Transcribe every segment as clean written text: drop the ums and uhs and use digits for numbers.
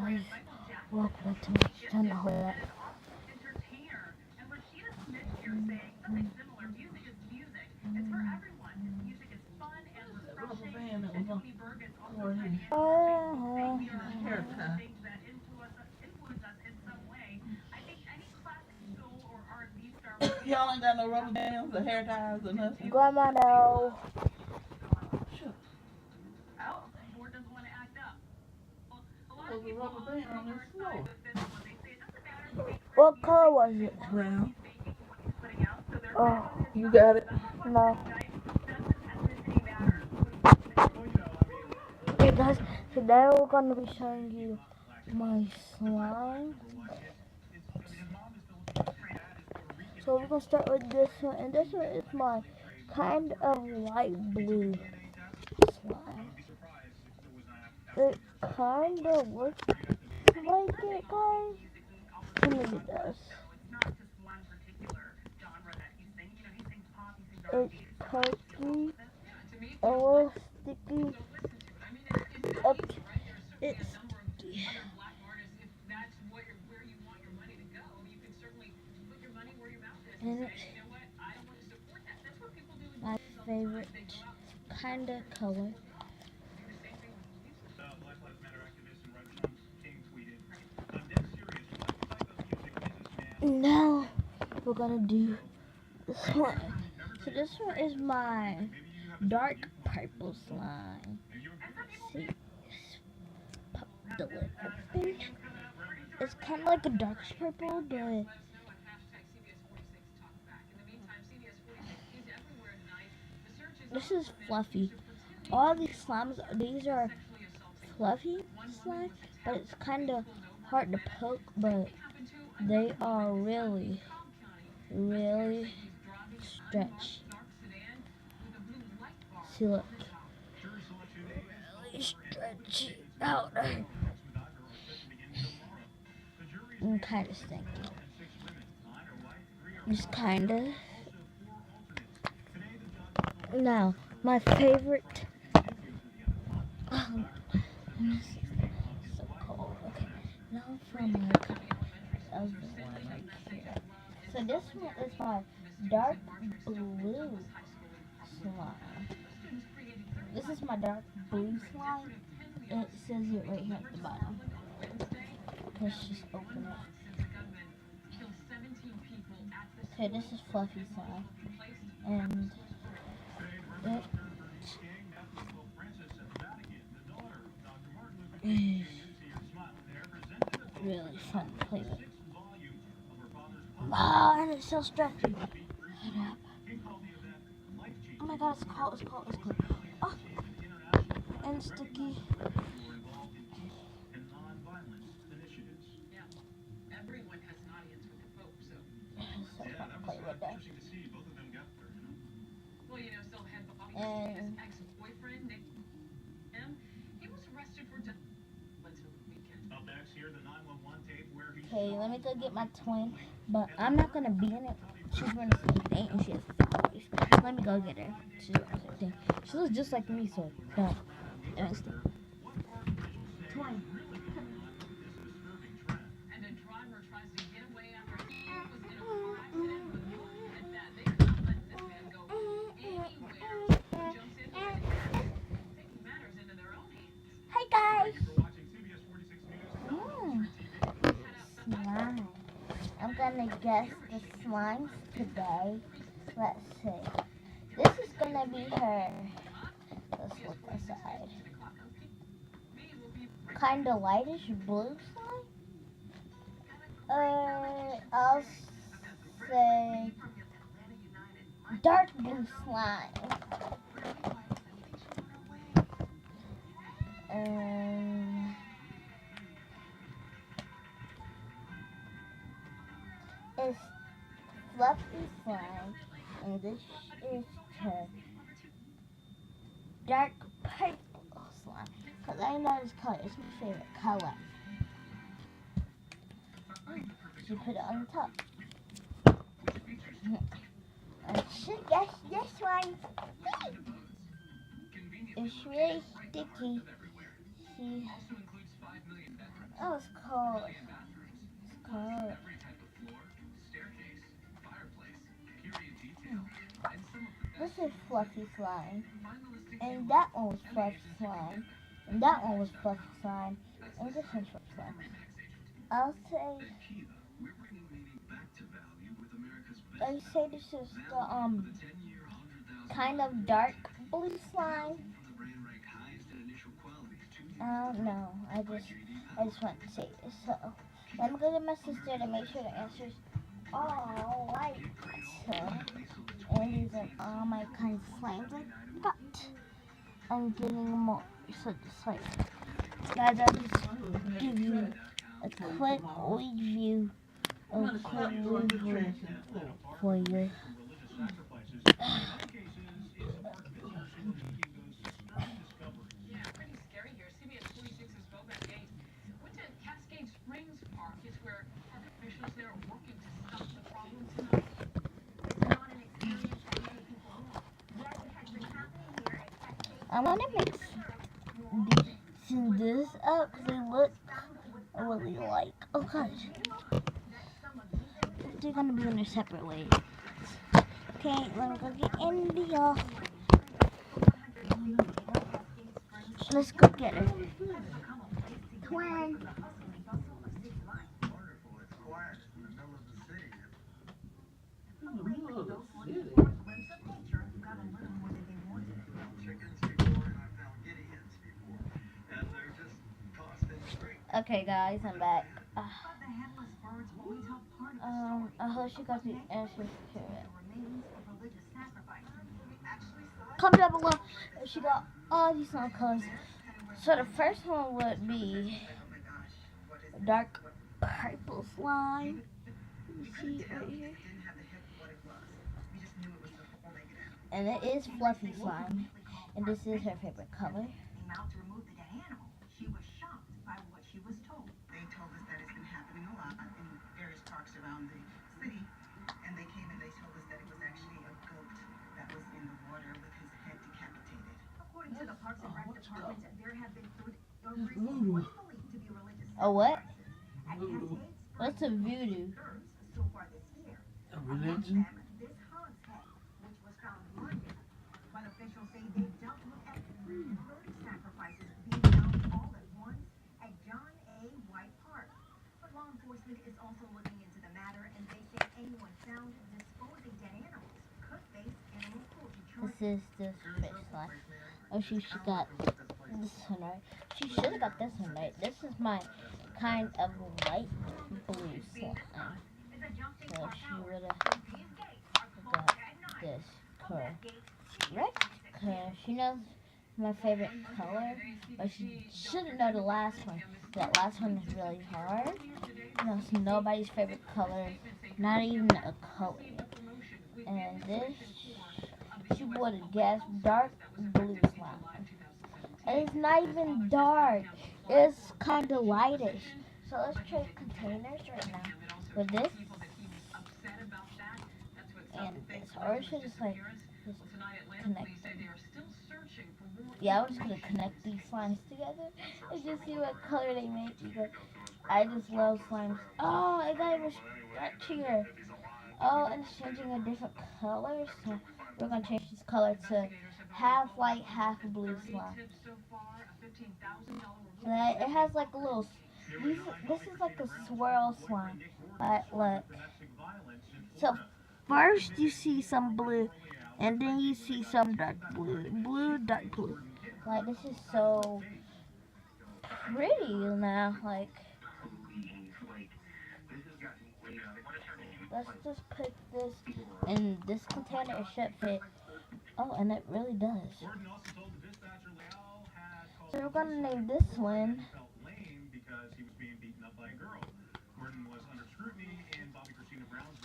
guys, welcome back to my channel. Rubber band that was on his hair tie. Y'all ain't got no rubber bands or hair ties or nothing. Grandma, no. Sure. There's a rubber band on this floor. What color was it? Brown. Oh, You got it? no. Okay, guys, today we're going to be showing you my slime. So we're going to start with this one, and this one is my kind of light blue slime. It kind of looks like it, guys. To me, it does. It's pokey, a little sticky. It's sticky. And it's my favorite kind of color. Now we're gonna do this one. So this one is my dark purple slime. See, pop the lid open. It's kind of like a dark purple, but this is fluffy. All these slimes, these are fluffy slime, but it's kind of hard to poke, but they are really, really stretchy. See, look. Really stretchy out. And kind of stinky. Just kind of. Now, my favorite. So cold. Okay, now for my other one right here. So this one is my dark blue slime. This is my dark blue slime. It says it right here at the bottom. Let's just open it. Okay, this is fluffy slime. And it is really fun to play with. Oh, and it's so stretchy. Oh my god, it's cold, it's cold, it's cold. Oh, and sticky. So fun to play with that. And okay, let me go get my twin, but I'm not gonna be in it. She's wearing the same thing and she has flowers. Let me go get her. She's wearing the same thing. She looks just like me, so don't. Twin. Hi guys. Slime. I'm gonna guess the slimes today. Let's see. This is gonna be her. Let's look inside. Kinda lightish blue slime. I'll say dark blue slime. It's fluffy slime, and this is her dark purple slime. Cause I know this color, it's my favorite color. She put it on the top. I should guess this one. It's really sticky. Oh, what's called. It's called. This is fluffy slime, and that one was fluffy slime, and that one was fluffy slime, and this one's fluffy slime. I'll say. I say this is the kind of dark blue slime. I don't know. I just want to say this. So let me go to my sister to make sure the answers all right. And these are all my kinds of slimes I got. I'm getting more. So just like, guys, I'll just give you a quick review for your. I want to mix this up because they look really like. Oh gosh, they're gonna be in their separate ways. Okay, let me go get India. Let's go get her. Twin. Okay, guys, I'm back. I hope she got the answers to it. Comment down below if she got all these slime colors. So the first one would be dark purple slime. You see it right here. And it is fluffy slime. And this is her favorite color. Around the city, and they came and they told us that it was actually a goat that was in the water with his head decapitated. According to the Parks and Rec Department, there have been believed to be religious. A what? What's a voodoo? So far this year. A religion? This hog's head, which was found Monday, but officials say they don't look at 3 bird sacrifices being found all at once at John A. White Park. But law enforcement is also looking into the matter, and they say anyone found disposing dead animals could face animal cruelty charges. This is this fish slime. Oh, she got this one right. She should have got this one right. This is my kind of light blue slime. So she would have got this correct. Because she knows my favorite color, but she shouldn't know the last one. That last one is really hard. It's nobody's favorite color, not even a color. And this, she would have guessed dark blue slime. And it's not even dark. It's kind of lightish. So let's trade containers right now with this and this. Or we should just like connect them. Yeah, I'm just gonna connect these slimes together and just see what color they make because I just love slimes. Oh, I got even stretchier. Oh, and it's changing a different color. So we're gonna change this color to half white, half blue slime. So that it has like a little. This is like a swirl slime. Look. So first you see some blue, and then you see some dark blue. Blue, dark blue. Like this is so pretty now. Like let's just put this in this container. It should fit. Oh, and it really does. So we're gonna name this one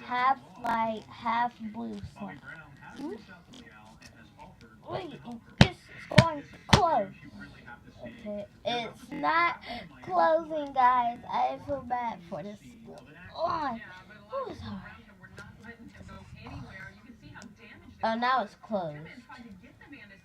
half light, half blue slime. Wait, this is going close. Okay, it's not closing, guys. I feel bad for this line. Oh, sorry. Oh, now it's closed.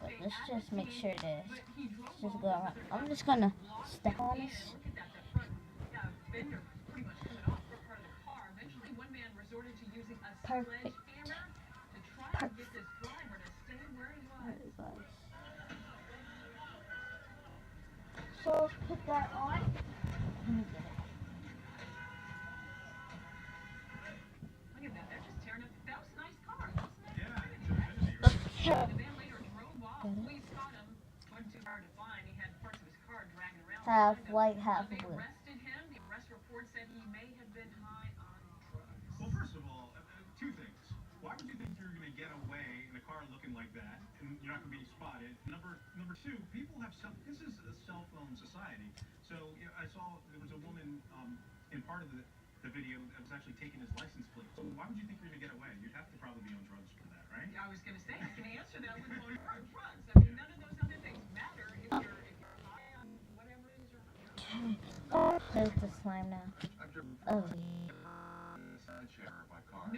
But let's just make sure this. Let's just go around. I'm just gonna step on this. Perfect. Perfect. Alright, guys. So let's put that on. Let me get it. Let's tear half white, half blue. Well, first of all, two things. Why would you think you're going to get away in a car looking like that, and you're not going to be spotted? Number two, people have this is a cell phone society. So I saw there was a woman in part of the video that was actually taking his license plate. So why would you think you're going to get away? You'd have to probably be on drugs for that, right? I was going to say, I can answer that with on drugs. I mean, none of those other things matter if you're high on whatever it is you're high on. I'll play with the slime now. I've driven Oh. side share by car.